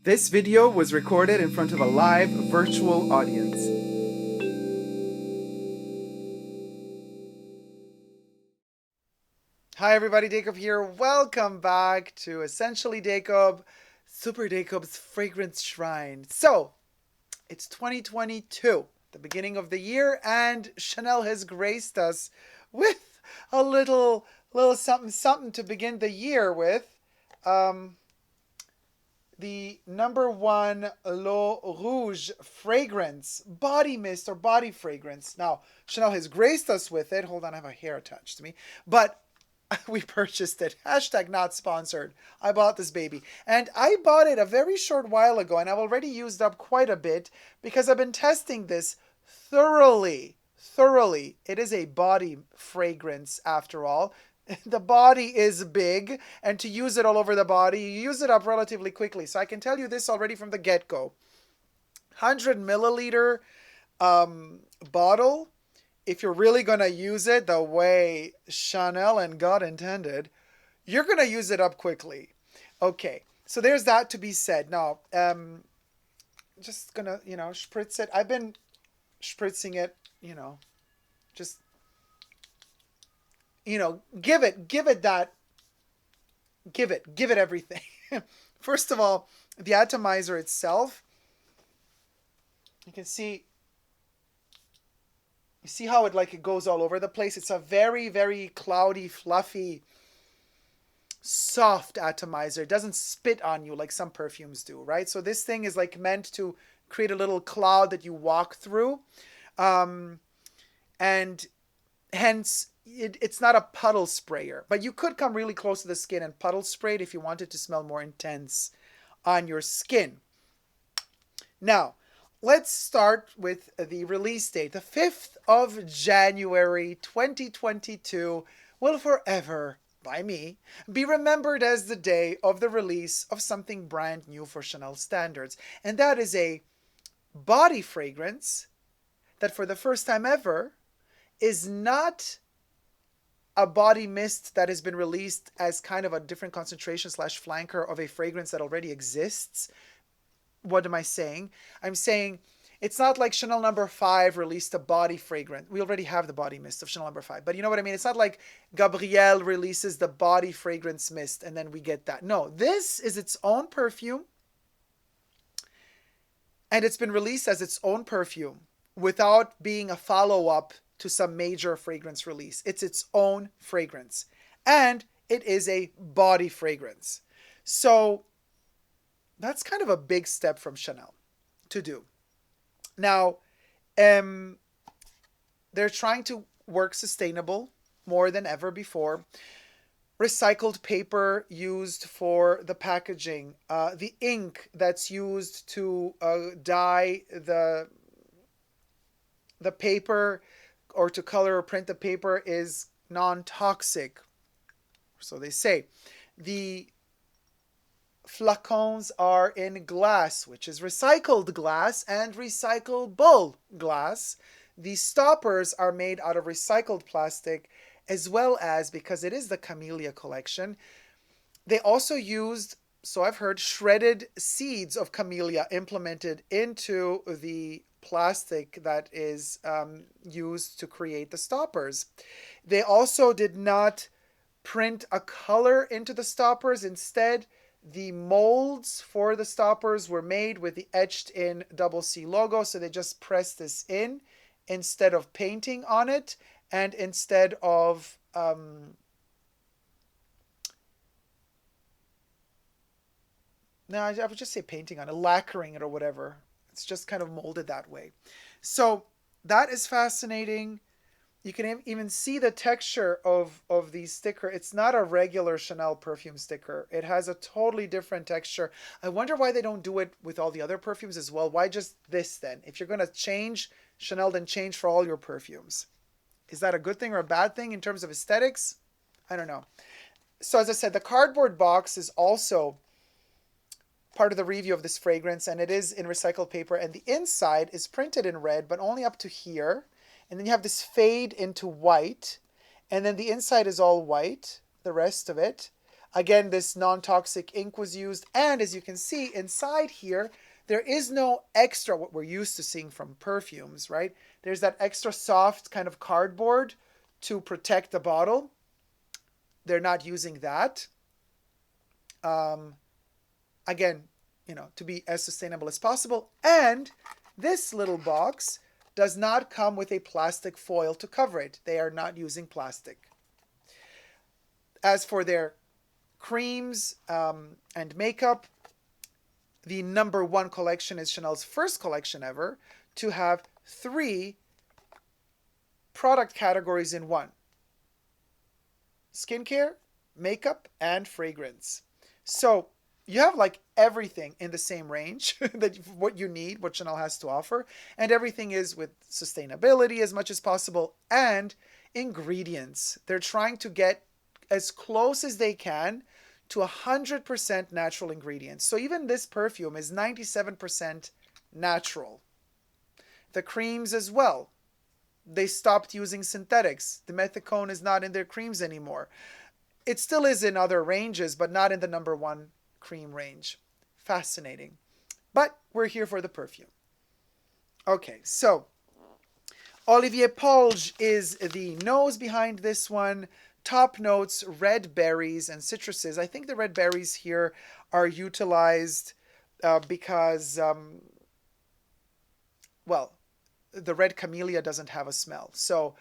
This video was recorded in front of a live virtual audience. Hi everybody, Dacob here. Welcome back to Essentially Dacob, Super Dacob's Fragrance Shrine. So, it's 2022, the beginning of the year, and Chanel has graced us with a little something to begin the year with. The #1 L'EAU Rouge Fragrance body mist or body fragrance. Now, Chanel has graced us with it. Hold on, I have a hair attached to me. But we purchased it. Hashtag not sponsored. I bought this baby. And I bought it a very short while ago, and I've already used up quite a bit because I've been testing this thoroughly. It is a body fragrance after all. The body is big, and to use it all over the body, you use it up relatively quickly. So I can tell you this already from the get-go. 100 milliliter bottle. If you're really going to use it the way Chanel and God intended, you're going to use it up quickly. Okay, so there's that to be said. Now, just going to, spritz it. I've been spritzing it, just, give it everything. First of all, the atomizer itself, you can see, you see how it goes all over the place. It's a very, very cloudy, fluffy, soft atomizer. It doesn't spit on you like some perfumes do, right? So this thing is meant to create a little cloud that you walk through. And hence, it's not a puddle sprayer, but you could come really close to the skin and puddle spray it if you want it to smell more intense on your skin. Now, let's start with the release date. The 5th of January 2022 will forever, by me, be remembered as the day of the release of something brand new for Chanel standards. And that is a body fragrance that for the first time ever is not a body mist that has been released as kind of a different concentration / flanker of a fragrance that already exists. What am I saying? I'm saying it's not like Chanel No. 5 released a body fragrance. We already have the body mist of Chanel No. 5. But you know what I mean? It's not like Gabrielle releases the body fragrance mist and then we get that. No, this is its own perfume. And it's been released as its own perfume without being a follow-up to some major fragrance release. It's its own fragrance. And it is a body fragrance. So that's kind of a big step from Chanel to do. Now, they're trying to work sustainable more than ever before. Recycled paper used for the packaging. The ink that's used to dye the paper or to color or print the paper is non-toxic. So they say. The flacons are in glass, which is recycled glass and recyclable glass. The stoppers are made out of recycled plastic, as well as, because it is the Camellia collection, they also used, so I've heard, shredded seeds of camellia implemented into the plastic that is used to create the stoppers. They also did not print a color into the stoppers. Instead, the molds for the stoppers were made with the etched in CC logo. So they just pressed this in instead of painting on it, and instead of no, I would just say painting on it, lacquering it or whatever. It's just kind of molded that way. So that is fascinating. You can even see the texture of the sticker. It's not a regular Chanel perfume sticker. It has a totally different texture. I wonder why they don't do it with all the other perfumes as well. Why just this then? If you're going to change Chanel, then change for all your perfumes. Is that a good thing or a bad thing in terms of aesthetics? I don't know. So as I said, the cardboard box is also part of the review of this fragrance, and it is in recycled paper, and the inside is printed in red, but only up to here. And then you have this fade into white, and then the inside is all white, the rest of it. Again, this non-toxic ink was used. And as you can see inside here, there is no extra, what we're used to seeing from perfumes, right? There's that extra soft kind of cardboard to protect the bottle. They're not using that. Again, to be as sustainable as possible. And this little box does not come with a plastic foil to cover it. They are not using plastic. As for their creams and makeup, the #1 collection is Chanel's first collection ever to have 3 product categories in one: skincare, makeup, and fragrance. So you have like everything in the same range that what you need, what Chanel has to offer, and everything is with sustainability as much as possible and ingredients. They're trying to get as close as they can to 100% natural ingredients. So even this perfume is 97% natural. The creams as well. They stopped using synthetics. The methicone is not in their creams anymore. It still is in other ranges, but not in the #1 cream range. Fascinating. But we're here for the perfume. Okay, so Olivier Polge is the nose behind this one. Top notes, red berries and citruses. I think the red berries here are utilized because, well, the Red Camellia doesn't have a smell. So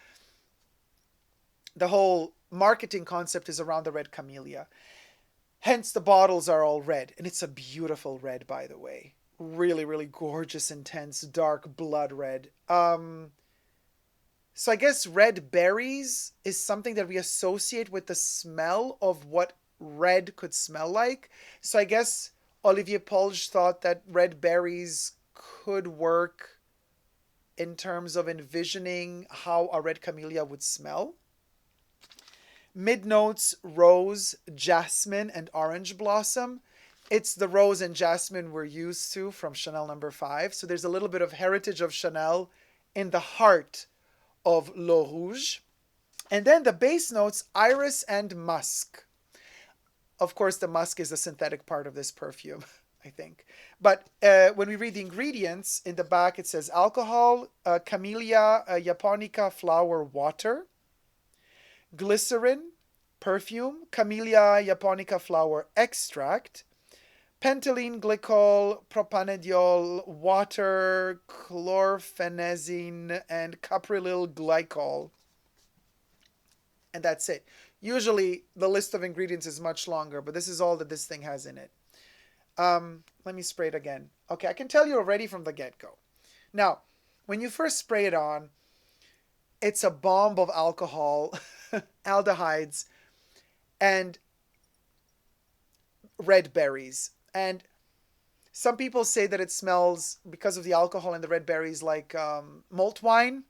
the whole marketing concept is around the Red Camellia. Hence the bottles are all red. And it's a beautiful red, by the way. Really, really gorgeous, intense, dark blood red. So I guess red berries is something that we associate with the smell of what red could smell like. So I guess Olivier Polge thought that red berries could work in terms of envisioning how a Red Camellia would smell. Mid notes, rose, jasmine, and orange blossom. It's the rose and jasmine we're used to from Chanel #5. So there's a little bit of heritage of Chanel in the heart of L'EAU ROUGE. And then the base notes, iris and musk. Of course, the musk is a synthetic part of this perfume, I think. But when we read the ingredients, in the back it says alcohol, camellia japonica flower water, glycerin, perfume, camellia japonica flower extract, pentylene glycol, propanediol, water, chlorphenazine, and caprylyl glycol. And that's it. Usually the list of ingredients is much longer, but this is all that this thing has in it. Let me spray it again. Okay, I can tell you already from the get-go. Now, when you first spray it on, it's a bomb of alcohol, aldehydes, and red berries. And some people say that it smells, because of the alcohol and the red berries, like malt wine.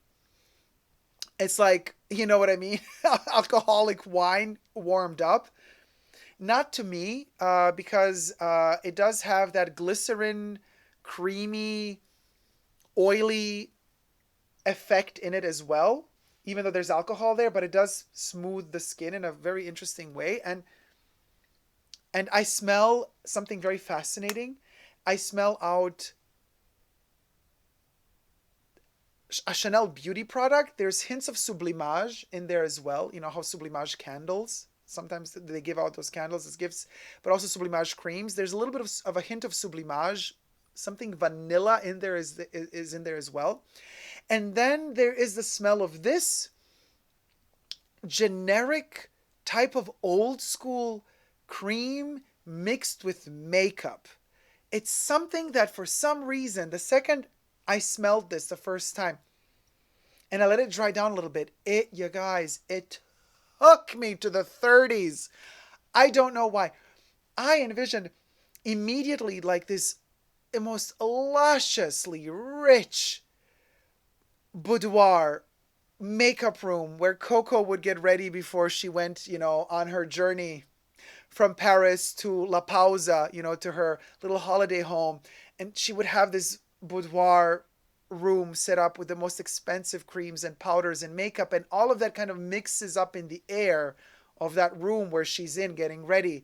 It's like, you know what I mean? Alcoholic wine warmed up. Not to me, because it does have that glycerin, creamy, oily effect in it as well, even though there's alcohol there, but it does smooth the skin in a very interesting way. And I smell something very fascinating. I smell out a Chanel beauty product. There's hints of sublimage in there as well. You know how sublimage candles, sometimes they give out those candles as gifts, but also sublimage creams. There's a little bit of a hint of sublimage. Something vanilla in there is in there as well. And then there is the smell of this generic type of old school cream mixed with makeup. It's something that for some reason, the second I smelled this the first time and I let it dry down a little bit, you guys, it took me to the 30s. I don't know why. I envisioned immediately like this most lusciously rich boudoir makeup room where Coco would get ready before she went, on her journey from Paris to La Pausa, to her little holiday home. And she would have this boudoir room set up with the most expensive creams and powders and makeup. And all of that kind of mixes up in the air of that room where she's in getting ready.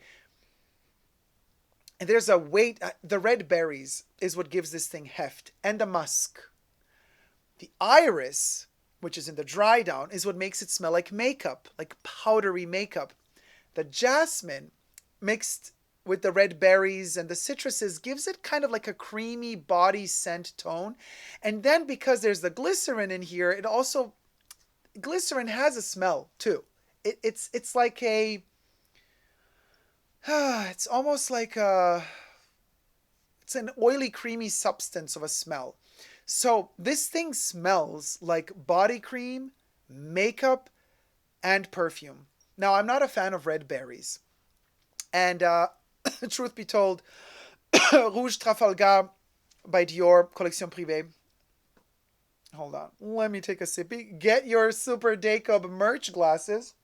And there's a weight. The red berries is what gives this thing heft, and the musk. The iris, which is in the dry down, is what makes it smell like makeup, like powdery makeup. The jasmine mixed with the red berries and the citruses gives it kind of like a creamy body scent tone. And then because there's the glycerin in here, it also, glycerin has a smell too. It's like a, it's almost like a, it's an oily, creamy substance of a smell. So this thing smells like body cream, makeup, and perfume. Now, I'm not a fan of red berries. And truth be told, Rouge Trafalgar by Dior, Collection Privée. Hold on. Let me take a sippy. Get your Super Dacob merch glasses.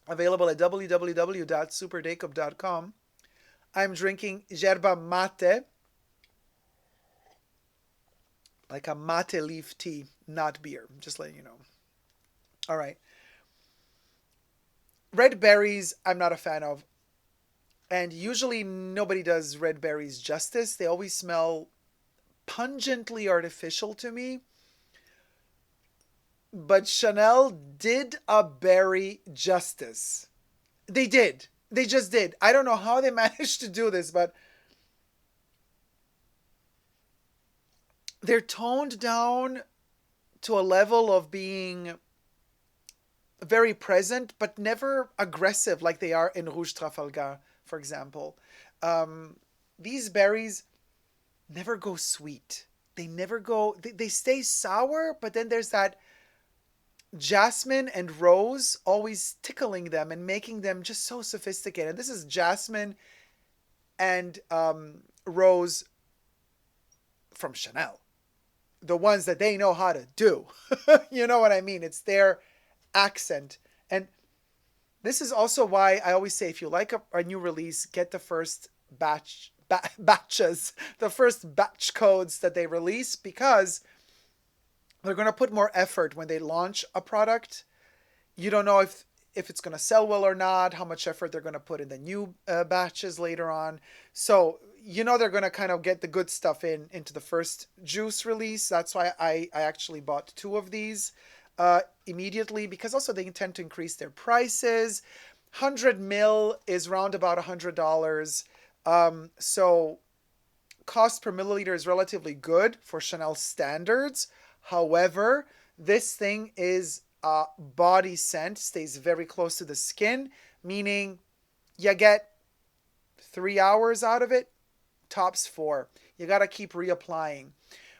Available at www.superdacob.com. I'm drinking yerba mate. Like a mate leaf tea, not beer. Just letting you know. All right. Red berries, I'm not a fan of. And usually nobody does red berries justice. They always smell pungently artificial to me. But Chanel did a berry justice. They did. They just did. I don't know how they managed to do this, but they're toned down to a level of being very present, but never aggressive like they are in Rouge Trafalgar, for example. These berries never go sweet. They never go, they stay sour, but then there's that jasmine and rose always tickling them and making them just so sophisticated. This is jasmine and rose from Chanel. The ones that they know how to do. You know what I mean? It's their accent. And this is also why I always say, if you like a new release, get the first batches, the first batch codes that they release, because they're going to put more effort when they launch a product. You don't know if it's going to sell well or not, how much effort they're going to put in the new batches later on. So, you know, they're going to kind of get the good stuff into the first juice release. That's why I actually bought 2 of these immediately, because also they intend to increase their prices. 100 ml is around about $100. So cost per milliliter is relatively good for Chanel standards. However, this thing is body scent, stays very close to the skin, meaning you get 3 hours out of it, tops 4. You got to keep reapplying.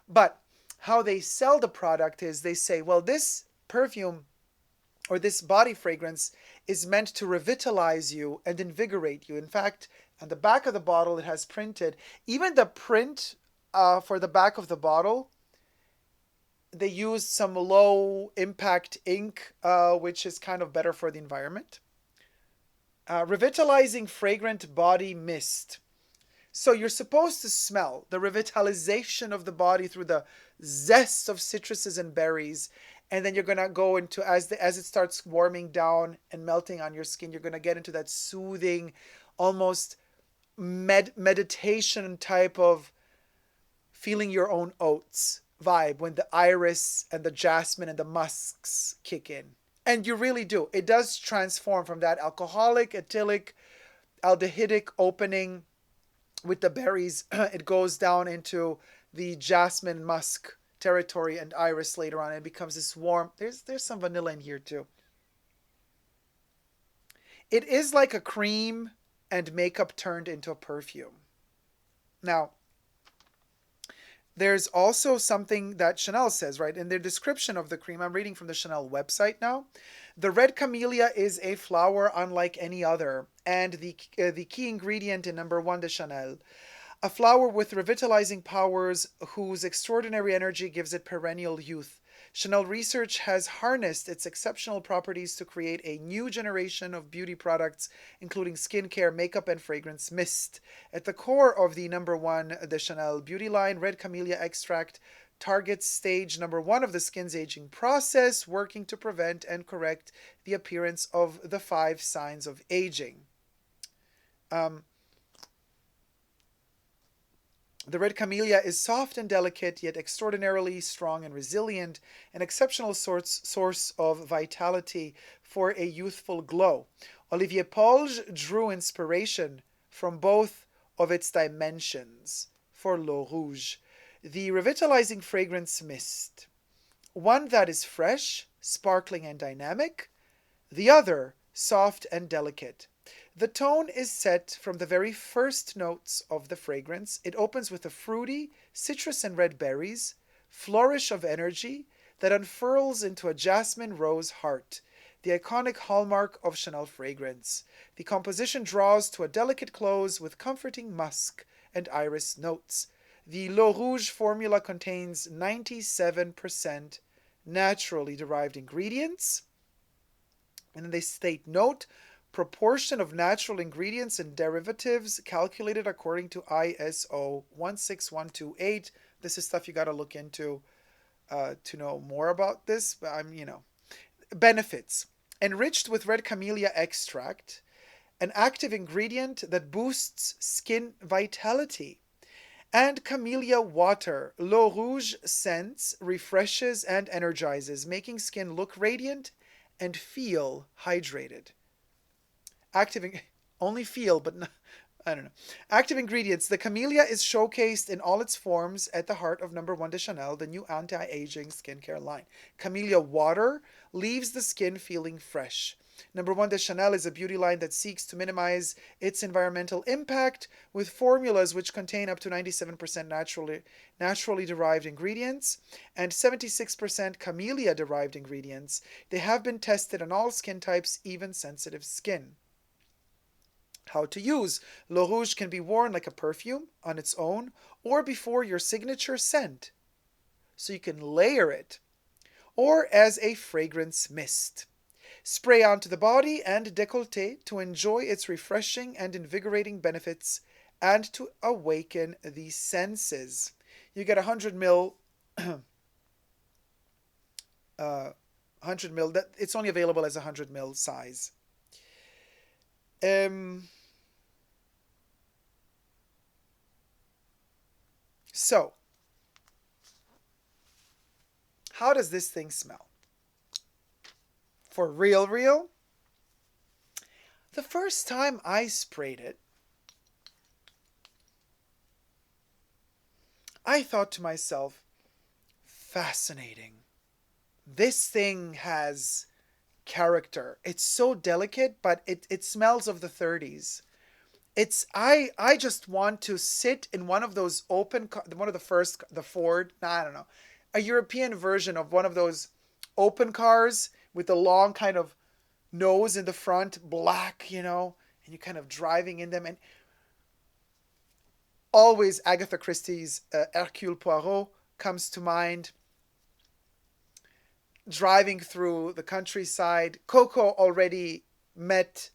But how they sell the product is they say, well, this perfume or this body fragrance is meant to revitalize you and invigorate you. In fact, on the back of the bottle, it has printed, even the print for the back of the bottle, they used some low impact ink, which is kind of better for the environment. Revitalizing fragrant body mist. So you're supposed to smell the revitalization of the body through the zest of citruses and berries. And then you're going to go into, as it starts warming down and melting on your skin, you're going to get into that soothing, almost meditation type of feeling your own oats vibe when the iris and the jasmine and the musks kick in. And you really do. It does transform from that alcoholic, ethylic, aldehydic opening with the berries. It goes down into the jasmine musk territory and iris later on. It becomes this warm. There's some vanilla in here too. It is like a cream and makeup turned into a perfume. Now, there's also something that Chanel says, right? In their description of the cream, I'm reading from the Chanel website now. The Red Camellia is a flower unlike any other, and the key ingredient in number 1 de Chanel. A flower with revitalizing powers whose extraordinary energy gives it perennial youth. Chanel Research has harnessed its exceptional properties to create a new generation of beauty products, including skincare, makeup, and fragrance mist. At the core of the number 1 de Chanel beauty line, Red Camellia extract targets stage number 1 of the skin's aging process, working to prevent and correct the appearance of the 5 signs of aging. The Red Camellia is soft and delicate, yet extraordinarily strong and resilient, an exceptional source of vitality for a youthful glow. Olivier Polge drew inspiration from both of its dimensions for L'EAU ROUGE, the revitalizing fragrance mist. One that is fresh, sparkling, and dynamic, the other soft and delicate. The tone is set from the very first notes of the fragrance. It opens with a fruity, citrus and red berries, flourish of energy that unfurls into a jasmine rose heart, the iconic hallmark of Chanel fragrance. The composition draws to a delicate close with comforting musk and iris notes. The L'EAU ROUGE formula contains 97% naturally derived ingredients. And then they state, note, proportion of natural ingredients and derivatives calculated according to ISO 16128. This is stuff you got to look into to know more about this. But benefits. Enriched with Red Camellia extract, an active ingredient that boosts skin vitality. And camellia water. L'EAU ROUGE scents, refreshes, and energizes, making skin look radiant and feel hydrated. Only feel, but no, I don't know. Active ingredients. The camellia is showcased in all its forms at the heart of No. 1 de Chanel, the new anti-aging skincare line. Camellia water leaves the skin feeling fresh. No. 1 de Chanel is a beauty line that seeks to minimize its environmental impact with formulas which contain up to 97% naturally derived ingredients and 76% camellia derived ingredients. They have been tested on all skin types, even sensitive skin. How to use. L'EAU ROUGE can be worn like a perfume on its own or before your signature scent, so you can layer it, or as a fragrance mist. Spray onto the body and décolleté to enjoy its refreshing and invigorating benefits and to awaken the senses. You get 100 ml. 100 ml. That it's only available as a 100 ml size. So, how does this thing smell? For real, real? The first time I sprayed it, I thought to myself, fascinating. This thing has character. It's so delicate, but it smells of the 30s. I just want to sit in one of those one of the Ford, I don't know, a European version of one of those open cars with the long kind of nose in the front, black, and you're kind of driving in them. And always Agatha Christie's Hercule Poirot comes to mind. Driving through the countryside. Coco already met,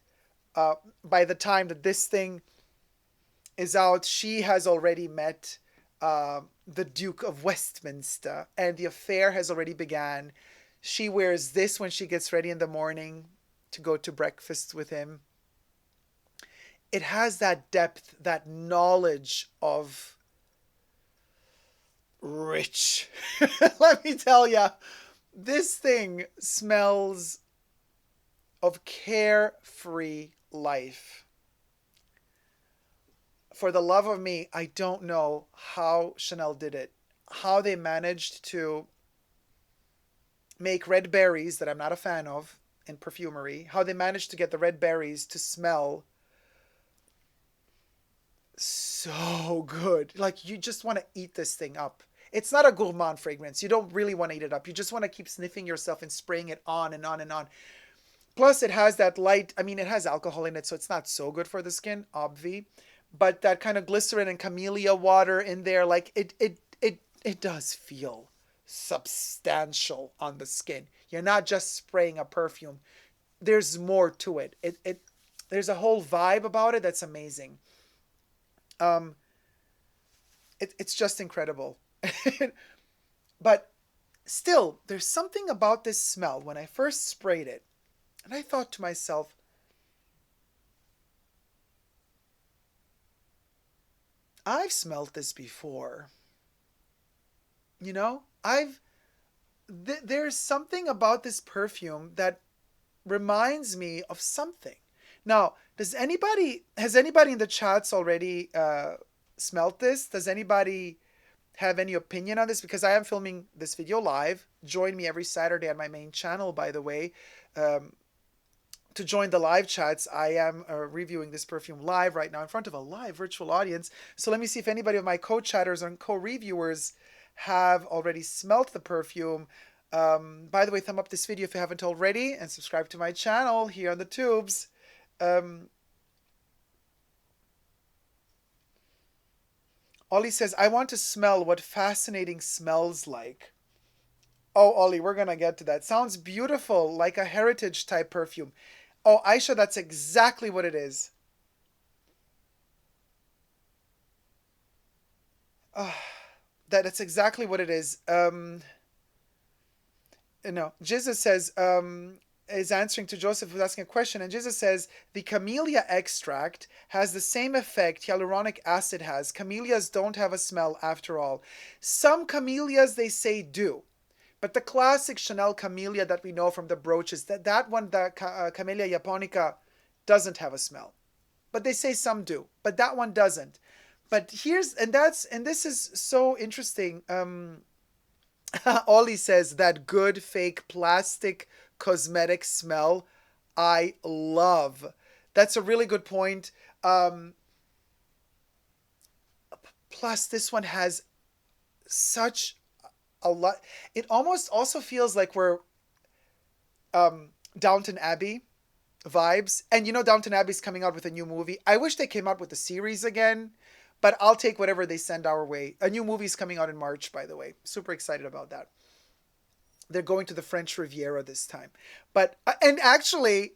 by the time that this thing is out, she has already met the Duke of Westminster, and the affair has already begun. She wears this when she gets ready in the morning to go to breakfast with him. It has that depth, that knowledge of rich. Let me tell you, this thing smells of carefree life. For the love of me, I don't know how Chanel did it. How they managed to make red berries, that I'm not a fan of, in perfumery. How they managed to get the red berries to smell so good. Like, you just want to eat this thing up. It's not a gourmand fragrance. You don't really want to eat it up. You just want to keep sniffing yourself and spraying it on and on and on. Plus, it has that light, it has alcohol in it, so it's not so good for the skin, obvi. But that kind of glycerin and camellia water in there, like, it does feel substantial on the skin. You're not just spraying a perfume. There's more to it. There's a whole vibe about it that's amazing. It's just incredible. But still, there's something about this smell when I first sprayed it. And I thought to myself, I've smelled this before. You know, there's something about this perfume that reminds me of something. Now, has anybody in the chats already smelt this? Does anybody have any opinion on this? Because I am filming this video live. Join me every Saturday on my main channel, by the way. Um, to join the live chats, I am reviewing this perfume live right now in front of a live virtual audience. So let me see if anybody of my co-chatters and co-reviewers have already smelt the perfume. By the way, thumb up this video if you haven't already, and subscribe to my channel here on the tubes. Ollie says, I want to smell what fascinating smells like. Oh, Ollie, we're going to get to that. Sounds beautiful, like a heritage type perfume. Oh, Aisha, that's exactly what it is. Oh, that's exactly what it is. No, Jesus says, is answering to Joseph who's asking a question, and Jesus says the camellia extract has the same effect hyaluronic acid has. Camellias don't have a smell after all. Some camellias, they say, do. But the classic Chanel camellia that we know from the brooches, that one, the Camellia japonica, doesn't have a smell. But they say some do, but that one doesn't. But this is so interesting. Ollie says that good fake plastic cosmetic smell I love. That's a really good point. Plus, this one has such a lot. It almost also feels like we're Downton Abbey vibes. And you know, Downton Abbey's coming out with a new movie. I wish they came out with the series again, but I'll take whatever they send our way. A new movie's coming out in March, by the way. Super excited about that. They're going to the French Riviera this time, but and actually,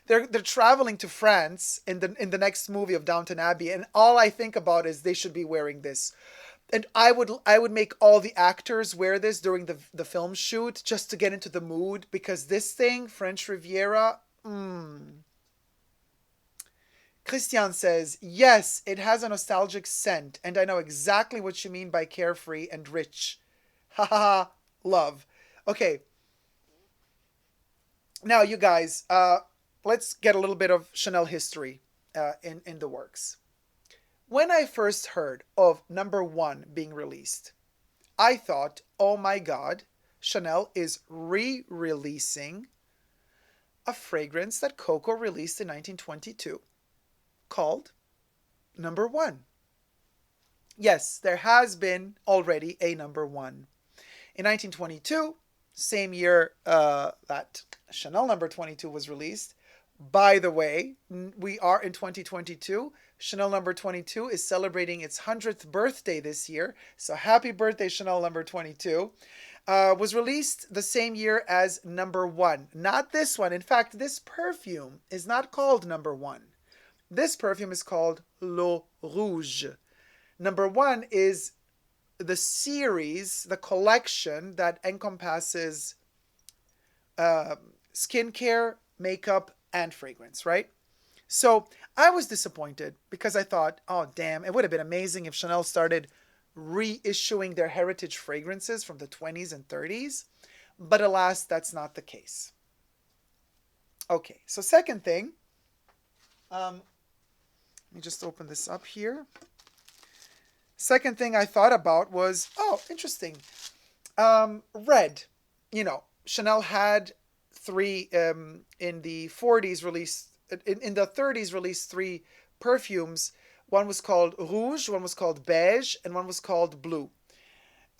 they're traveling to France in the next movie of Downton Abbey, and all I think about is they should be wearing this. And I would make all the actors wear this during the film shoot just to get into the mood, because this thing, French Riviera, Christian says, yes, it has a nostalgic scent, and I know exactly what you mean by carefree and rich. Ha ha ha, love. Okay, now you guys, let's get a little bit of Chanel history in the works. When I first heard of number one being released, I thought, oh my God, Chanel is re-releasing a fragrance that Coco released in 1922 called number one. Yes, there has been already a number one. In 1922, same year that Chanel number 22 was released. By the way, we are in 2022. Chanel number 22 is celebrating its 100th birthday this year. So happy birthday, Chanel number 22. Was released the same year as number one. Not this one. In fact, this perfume is not called number one. This perfume is called L'EAU ROUGE. Number one is the series, the collection that encompasses skincare, makeup, and fragrance, right? So I was disappointed because I thought, oh, damn, it would have been amazing if Chanel started reissuing their heritage fragrances from the 20s and 30s. But alas, that's not the case. Okay, so second thing, let me just open this up here. Second thing I thought about was, oh, interesting. Red. You know, Chanel had three, in the 40s released, in the 30s released three perfumes. One was called Rouge, one was called Beige, and one was called Blue.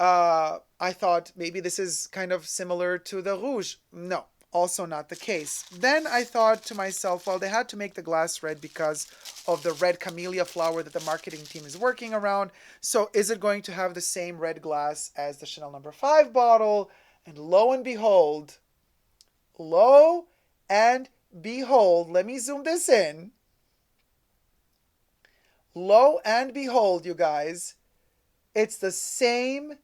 I thought maybe this is kind of similar to the Rouge. No, also not the case. Then I thought to myself, well, they had to make the glass red because of the red camellia flower that the marketing team is working around. So is it going to have the same red glass as the Chanel number 5 bottle? And lo and behold, let me zoom this in. Lo and behold, you guys, it's the same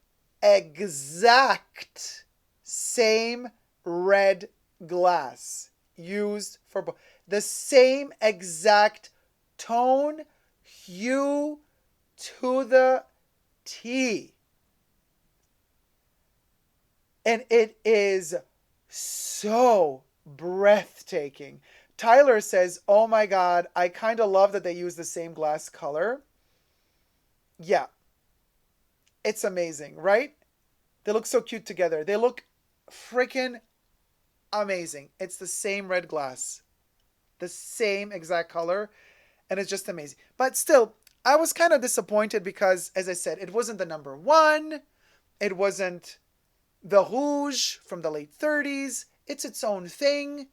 exact same red glass used for the same exact tone, hue to the T. And it is so breathtaking. Tyler says, oh my God, I kind of love that they use the same glass color. Yeah, it's amazing, right? They look so cute together. They look freaking amazing. It's the same red glass, the same exact color, and it's just amazing. But still, I was kind of disappointed because, as I said, it wasn't the number one. It wasn't the Rouge from the late 30s. It's its own thing.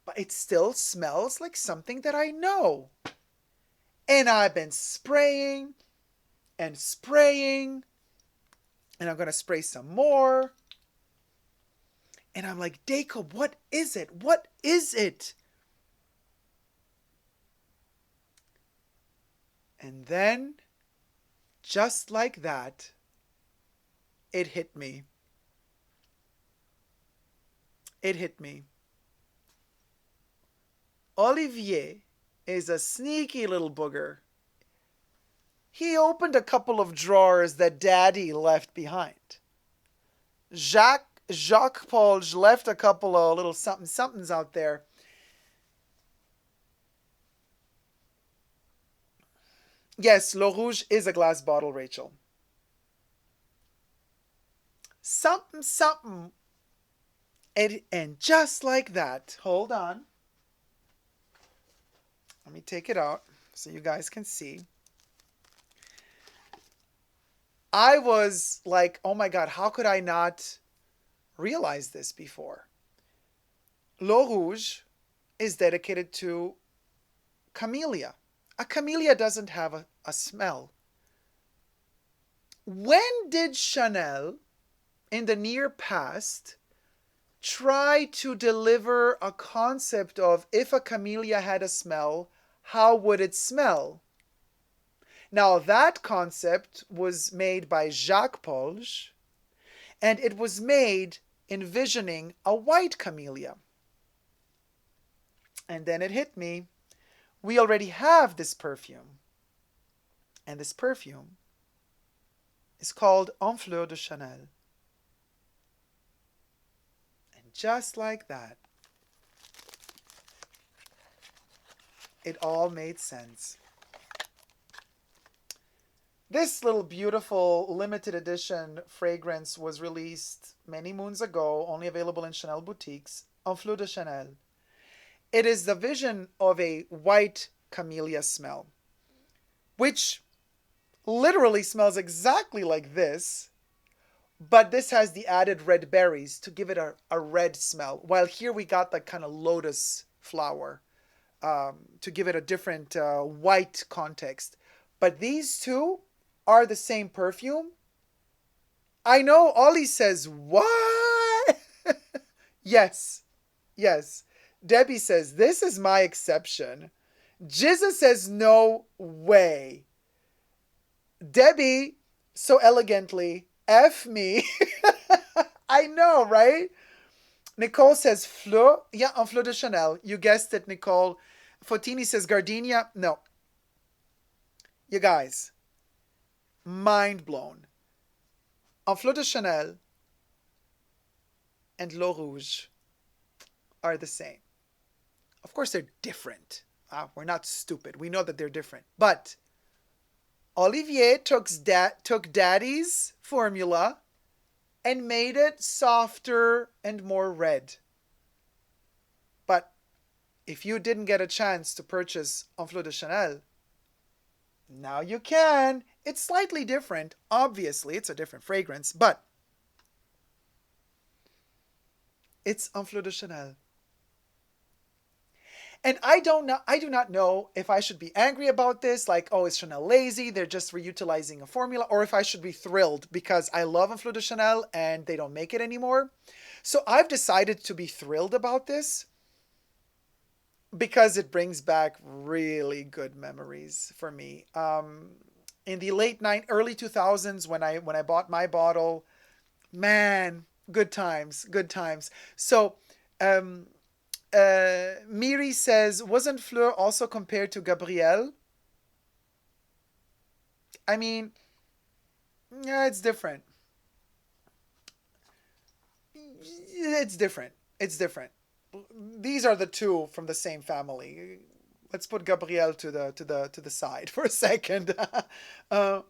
But it still smells like something that I know. And I've been spraying and spraying. And I'm going to spray some more. And I'm like, Dacob, what is it? What is it? And then, just like that, it hit me. It hit me. Olivier is a sneaky little booger. He opened a couple of drawers that Daddy left behind. Jacques Paul left a couple of little somethings out there. Yes, L'EAU Rouge is a glass bottle, Rachel. Something. And just like that, hold on. Let me take it out so you guys can see. I was like, oh my God, how could I not realize this before? L'EAU Rouge is dedicated to camellia. A camellia doesn't have a smell. When did Chanel, in the near past, try to deliver a concept of if a camellia had a smell, how would it smell? Now that concept was made by Jacques Paul, and it was made envisioning a white camellia. And then it hit me. We already have this perfume. And this perfume is called Un Fleur de Chanel. And just like that, it all made sense. This little beautiful limited edition fragrance was released many moons ago, only available in Chanel boutiques. Un Fleur de Chanel. It is the vision of a white camellia smell, which literally smells exactly like this, but this has the added red berries to give it a red smell, while here we got the kind of lotus flower to give it a different white context. But these two are the same perfume. I know Ollie says, what? Yes. Debbie says, this is my exception. Jizza says, no way. Debbie, so elegantly, F me. I know, right? Nicole says, Fleur. Yeah, Un Fleur de Chanel. You guessed it, Nicole. Fotini says, Gardenia. No. You guys, mind blown. Un Fleur de Chanel and L'EAU Rouge are the same. Of course, they're different. We're not stupid. We know that they're different. But Olivier took Daddy's formula and made it softer and more red. But if you didn't get a chance to purchase Un Fleur de Chanel, now you can. It's slightly different. Obviously, it's a different fragrance, but it's Un Fleur de Chanel. And I do not know if I should be angry about this, like, oh, is Chanel lazy? They're just reutilizing a formula, or if I should be thrilled because I love Un Fleur de Chanel and they don't make it anymore. So I've decided to be thrilled about this because it brings back really good memories for me. in the early 2000s when I bought my bottle. Man, good times, good times. So, um, Miri says, wasn't Fleur also compared to Gabrielle? I mean, yeah, it's different. It's different. It's different. These are the two from the same family. Let's put Gabrielle to the side for a second. uh,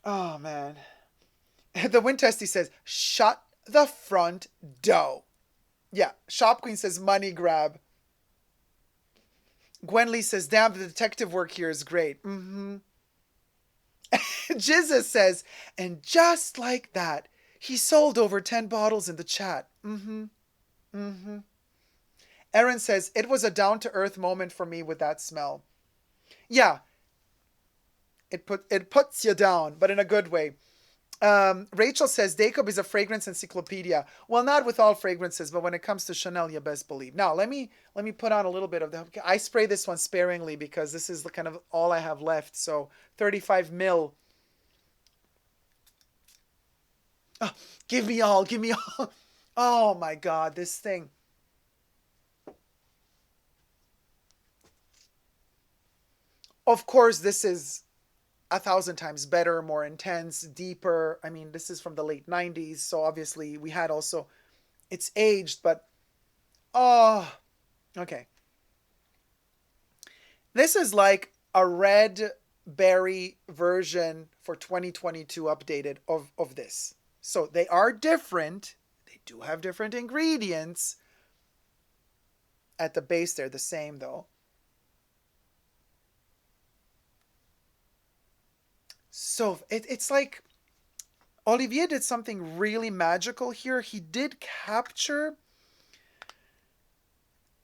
oh man, the Wintesty says, "Shut the front door." Yeah, Shop Queen says, "Money grab." Gwenly says, "Damn, the detective work here is great." Mm-hmm. Jizza says, "And just like that, he sold over 10 bottles in the chat." Mm-hmm. Mm-hmm. Erin says, "It was a down-to-earth moment for me with that smell." Yeah, it puts you down, but in a good way. Rachel says, Dacob is a fragrance encyclopedia. Well, not with all fragrances, but when it comes to Chanel, you best believe. Now, let me put on a little bit of the. I spray this one sparingly because this is the kind of all I have left. So 35 mil. Oh, give me all, give me all. Oh my God, this thing. Of course, this is a thousand times better, more intense, deeper. I mean, this is from the late 90s, so obviously we had also it's aged, but oh, okay. This is like a red berry version for 2022 updated of this. So they are different. They do have different ingredients. At the base, they're the same though. So it's like Olivier did something really magical here. He did capture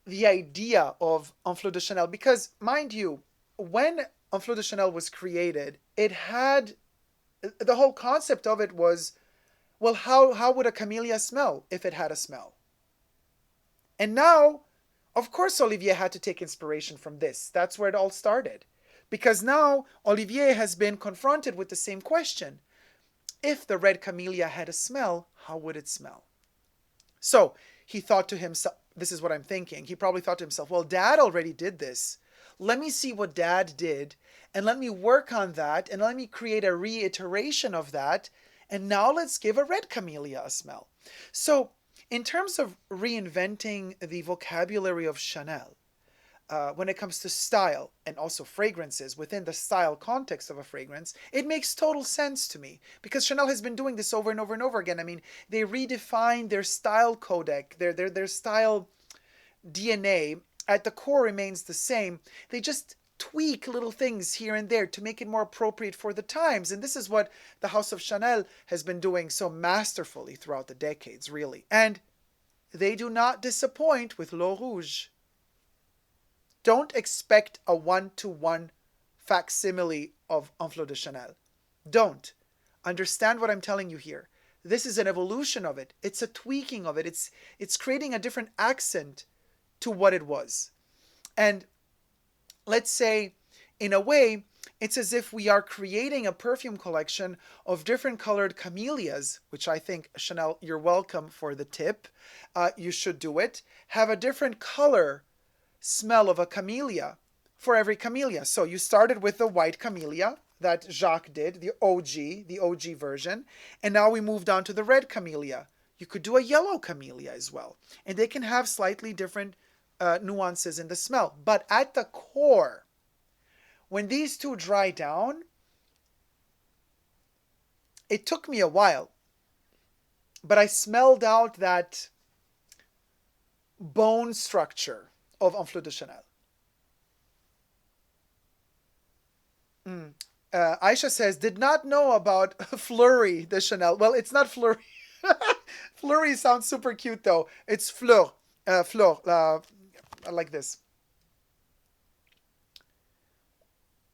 the idea of Un Fleur de Chanel because, mind you, when Un Fleur de Chanel was created, it had the whole concept of it was, well, how would a camellia smell if it had a smell? And now, of course, Olivier had to take inspiration from this. That's where it all started. Because now Olivier has been confronted with the same question. If the red camellia had a smell, how would it smell? So he thought to himself, this is what I'm thinking. He probably thought to himself, well, Dad already did this. Let me see what Dad did and let me work on that and let me create a reiteration of that. And now let's give a red camellia a smell. So, in terms of reinventing the vocabulary of Chanel, when it comes to style and also fragrances within the style context of a fragrance, it makes total sense to me because Chanel has been doing this over and over and over again. I mean, they redefine their style codec, their style DNA at the core remains the same. They just tweak little things here and there to make it more appropriate for the times. And this is what the House of Chanel has been doing so masterfully throughout the decades, really. And they do not disappoint with L'EAU Rouge. Don't expect a one-to-one facsimile of Un Fleur de Chanel. Don't. Understand what I'm telling you here. This is an evolution of it. It's a tweaking of it. It's creating a different accent to what it was. And let's say, in a way, it's as if we are creating a perfume collection of different colored camellias, which I think, Chanel, you're welcome for the tip. You should do it. Have a different color smell of a camellia for every camellia. So you started with the white camellia that Jacques did, the OG version, and now we moved on to the red camellia. You could do a yellow camellia as well, and they can have slightly different nuances in the smell. But at the core, when these two dry down, it took me a while, but I smelled out that bone structure of Un Fleur de Chanel. Aisha says, did not know about Fleury de Chanel. Well, it's not Fleury. Fleury sounds super cute though. It's Fleur. Fleur. Like this.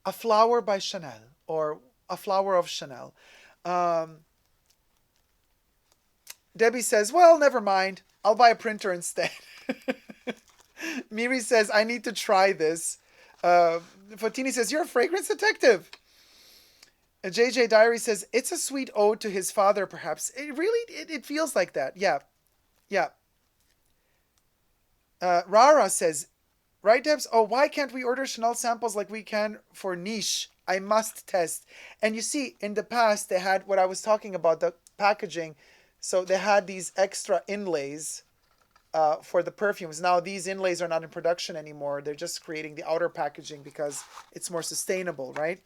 A flower by Chanel or a flower of Chanel. Um, Debbie says, well, never mind. I'll buy a printer instead. Miri says, I need to try this. Fotini says, you're a fragrance detective. JJ Diary says, it's a sweet ode to his father, perhaps. It really, it feels like that. Yeah, yeah. Rara says, right, Debs? Oh, why can't we order Chanel samples like we can for niche? I must test. And you see, in the past, they had what I was talking about, the packaging. So they had these extra inlays for the perfumes. Now, these inlays are not in production anymore. They're just creating the outer packaging because it's more sustainable, right?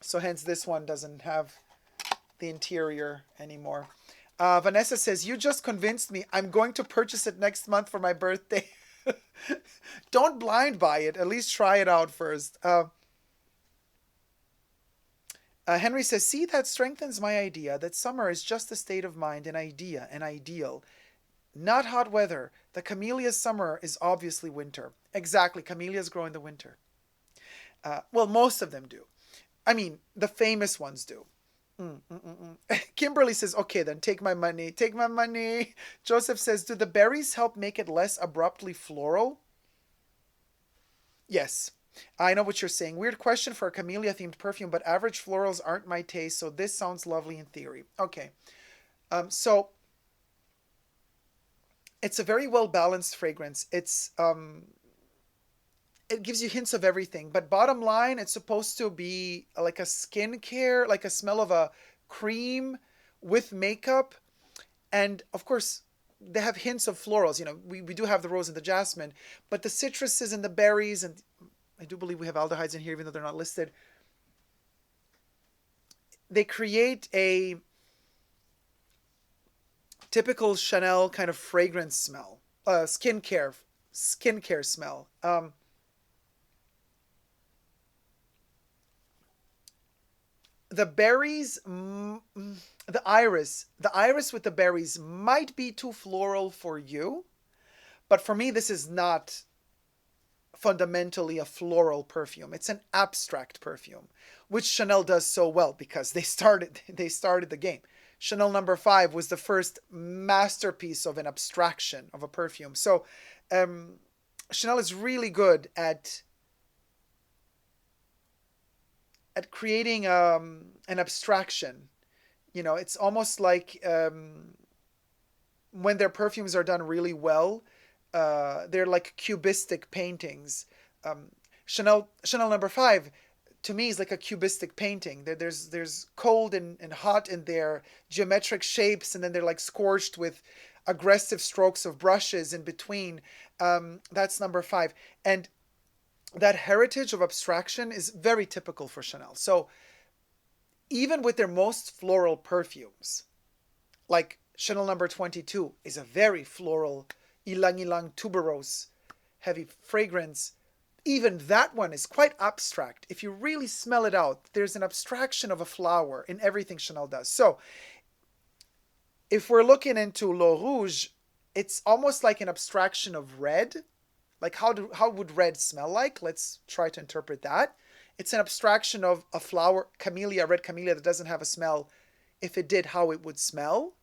So hence, this one doesn't have the interior anymore. Vanessa says, you just convinced me. I'm going to purchase it next month for my birthday. Don't blind buy it. At least try it out first. Henry says, see, that strengthens my idea that summer is just a state of mind, an idea, an ideal. Not hot weather. The camellia's summer is obviously winter. Exactly. Camellias grow in the winter. Well, most of them do. I mean, the famous ones do. Kimberly says, okay, then take my money. Take my money. Joseph says, do the berries help make it less abruptly floral? Yes. I know what you're saying. Weird question for a camellia themed perfume, but average florals aren't my taste, so this sounds lovely in theory. Okay. So it's a very well balanced fragrance. It gives you hints of everything, but bottom line, it's supposed to be like a skincare, like a smell of a cream with makeup. And of course, they have hints of florals. You know, we do have the rose and the jasmine, but the citruses and the berries, and I do believe we have aldehydes in here, even though they're not listed. They create a typical Chanel kind of fragrance smell, skincare smell. The berries, the iris with the berries might be too floral for you, but for me, this is not fundamentally a floral perfume. It's an abstract perfume, which Chanel does so well because they started the game. Chanel number 5 was the first masterpiece of an abstraction of a perfume. So Chanel is really good at creating an abstraction. You know, it's almost like when their perfumes are done really well, they're like cubistic paintings. Chanel number 5 to me is like a cubistic painting. There's cold and hot in their geometric shapes, and then they're like scorched with aggressive strokes of brushes in between. That's number 5. And that heritage of abstraction is very typical for Chanel. So even with their most floral perfumes, like Chanel number 22 is a very floral, ilang ilang tuberose, heavy fragrance. Even that one is quite abstract. If you really smell it out, there's an abstraction of a flower in everything Chanel does. So if we're looking into L'EAU Rouge, it's almost like an abstraction of red. Like how would red smell like? Let's try to interpret that. It's an abstraction of a flower, camellia, red camellia that doesn't have a smell. If it did, how it would smell.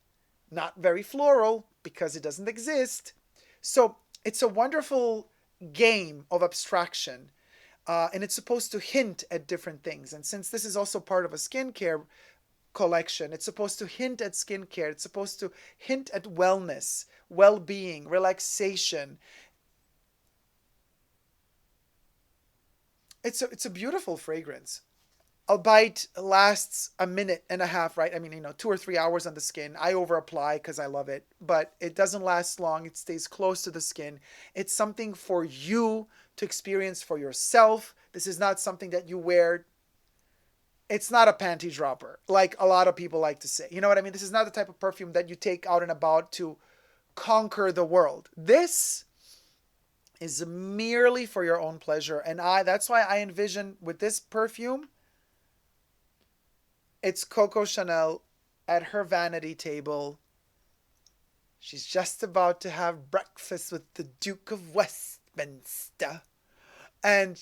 Not very floral because it doesn't exist. So it's a wonderful game of abstraction. And it's supposed to hint at different things. And since this is also part of a skincare collection, it's supposed to hint at skincare. It's supposed to hint at wellness, well-being, relaxation. It's a beautiful fragrance. Albeit lasts a minute and a half, right? I mean, 2 or 3 hours on the skin. I over apply because I love it, but it doesn't last long. It stays close to the skin. It's something for you to experience for yourself. This is not something that you wear. It's not a panty dropper, like a lot of people like to say. You know what I mean? This is not the type of perfume that you take out and about to conquer the world. This is merely for your own pleasure. And that's why I envision with this perfume, it's Coco Chanel at her vanity table. She's just about to have breakfast with the Duke of Westminster. And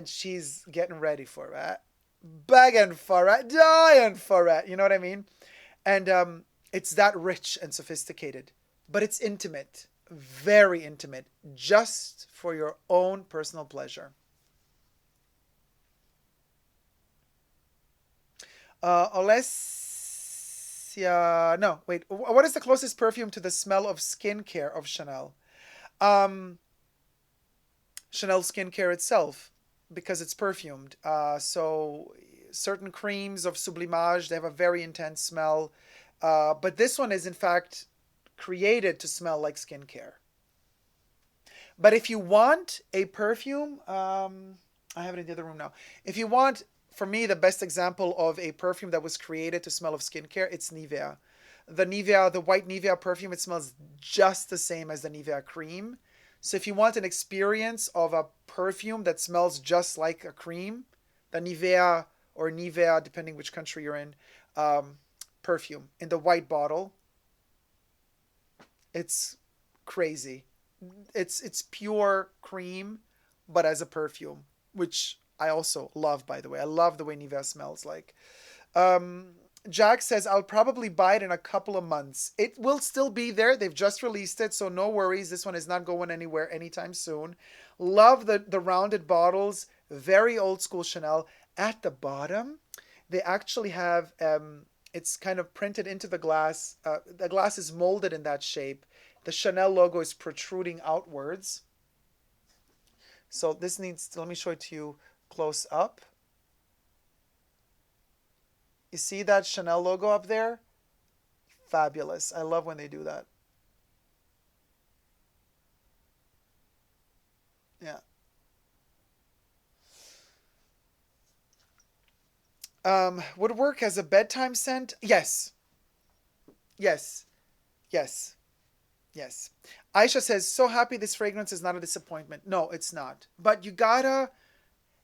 she's getting ready for it. Begging for it. Dying for it. You know what I mean? And it's that rich and sophisticated. But it's intimate. Very intimate, just for your own personal pleasure. Alessia, no, wait. What is the closest perfume to the smell of skincare of Chanel? Um, Chanel skincare itself, because it's perfumed. So certain creams of sublimage, they have a very intense smell. But this one is in fact created to smell like skincare. But if you want a perfume, I have it in the other room now. If you want, for me, the best example of a perfume that was created to smell of skincare, it's Nivea. The Nivea, the white Nivea perfume, it smells just the same as the Nivea cream. So if you want an experience of a perfume that smells just like a cream, the Nivea or Nivea, depending which country you're in, um, perfume in the white bottle, it's crazy. It's pure cream, but as a perfume, which I also love, by the way. I love the way Nivea smells like. Um, Jack says, I'll probably buy it in a couple of months. It will still be there. They've just released it, so no worries. This one is not going anywhere anytime soon. Love the rounded bottles. Very old school Chanel. At the bottom, they actually have, it's kind of printed into the glass. The glass is molded in that shape. The Chanel logo is protruding outwards. So this needs, let me show it to you close up. You see that Chanel logo up there? Fabulous. I love when they do that. Yeah. Would work as a bedtime scent? Yes. Yes. Yes. Yes. Aisha says, so happy this fragrance is not a disappointment. No, it's not. But you gotta,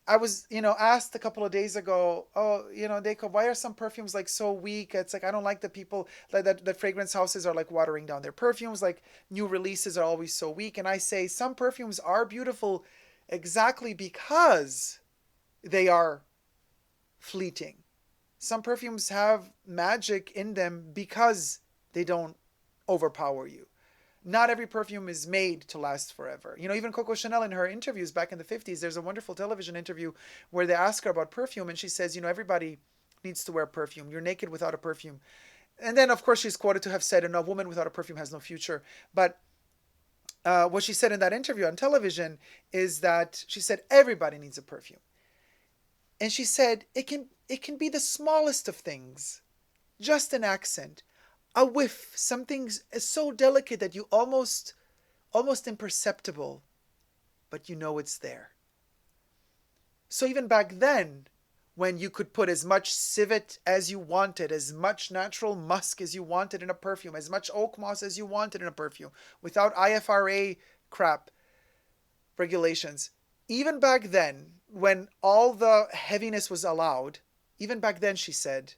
I was, asked a couple of days ago, oh, Dacob, why are some perfumes like so weak? It's like, I don't like the people, like that fragrance houses are like watering down their perfumes, like new releases are always so weak. And I say, some perfumes are beautiful exactly because they are fleeting. Some perfumes have magic in them because they don't overpower you. Not every perfume is made to last forever. Even Coco Chanel in her interviews back in the 50s, there's a wonderful television interview where they ask her about perfume and she says, everybody needs to wear perfume. You're naked without a perfume. And then, of course, she's quoted to have said, a woman without a perfume has no future. But what she said in that interview on television is that she said, everybody needs a perfume. And she said, it can be the smallest of things, just an accent, a whiff, something so delicate that you almost imperceptible, but it's there. So even back then, when you could put as much civet as you wanted, as much natural musk as you wanted in a perfume, as much oak moss as you wanted in a perfume, without IFRA crap regulations, even back then, when all the heaviness was allowed, even back then, she said,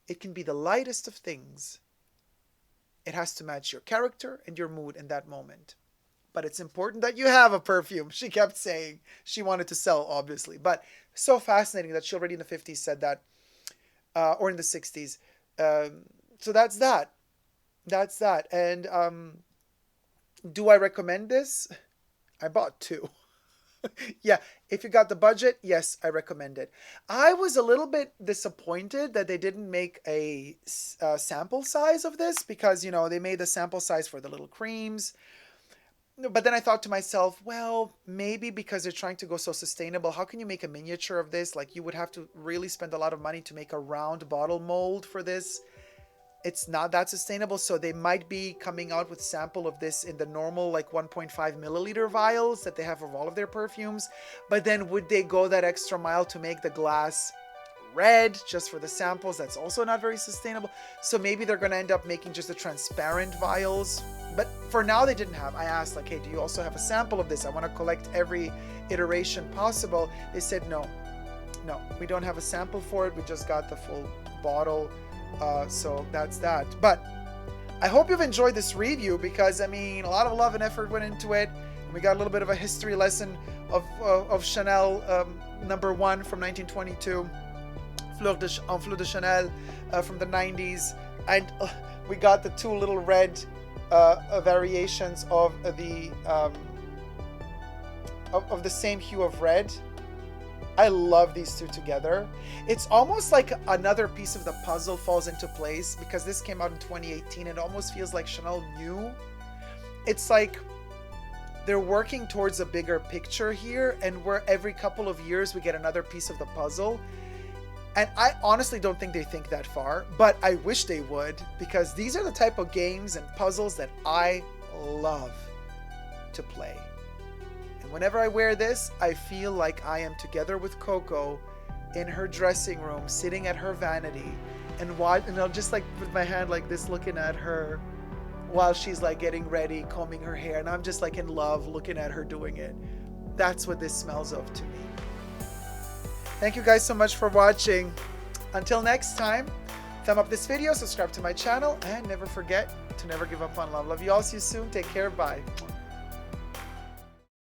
it can be the lightest of things. It has to match your character and your mood in that moment. But it's important that you have a perfume, she kept saying. She wanted to sell, obviously. But so fascinating that she already in the 50s said that, or in the 60s. So that's that. That's that. And do I recommend this? I bought two. Yeah, if you got the budget, yes, I recommend it. I was a little bit disappointed that they didn't make a sample size of this because, they made the sample size for the little creams. But then I thought to myself, well, maybe because they're trying to go so sustainable, how can you make a miniature of this? Like, you would have to really spend a lot of money to make a round bottle mold for this. It's not that sustainable, so they might be coming out with sample of this in the normal like 1.5 milliliter vials that they have of all of their perfumes. But then would they go that extra mile to make the glass red just for the samples? That's also not very sustainable. So maybe they're going to end up making just the transparent vials. But for now, they didn't have. I asked, like, hey, do you also have a sample of this? I want to collect every iteration possible. They said no, we don't have a sample for it. We just got the full bottle. So that's that. But I hope you've enjoyed this review because, a lot of love and effort went into it. And we got a little bit of a history lesson of Chanel number 1 from 1922, Un Fleur de Chanel from the 90s. And we got the two little red variations of the same hue of red. I love these two together. It's almost like another piece of the puzzle falls into place because this came out in 2018. It almost feels like Chanel knew. It's like they're working towards a bigger picture here, and where every couple of years we get another piece of the puzzle. And I honestly don't think they think that far, but I wish they would, because these are the type of games and puzzles that I love to play. And whenever I wear this, I feel like I am together with Coco in her dressing room, sitting at her vanity, and I'll just like put my hand like this, looking at her while she's like getting ready, combing her hair, and I'm just like in love looking at her doing it. That's what this smells of to me. Thank you guys so much for watching. Until next time, thumb up this video, subscribe to my channel, and never forget to never give up on love. Love you all. See you soon. Take care. Bye.